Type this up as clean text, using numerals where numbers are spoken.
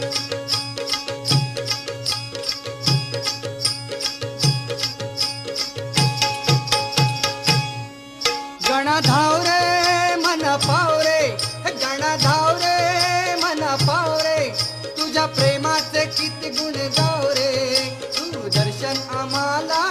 गण धाव रे मन पाव रे, गण धाव रे मन पाव रे, तुझ्या प्रेमाचे किती गुण गाव रे, तू दर्शन आम्हाला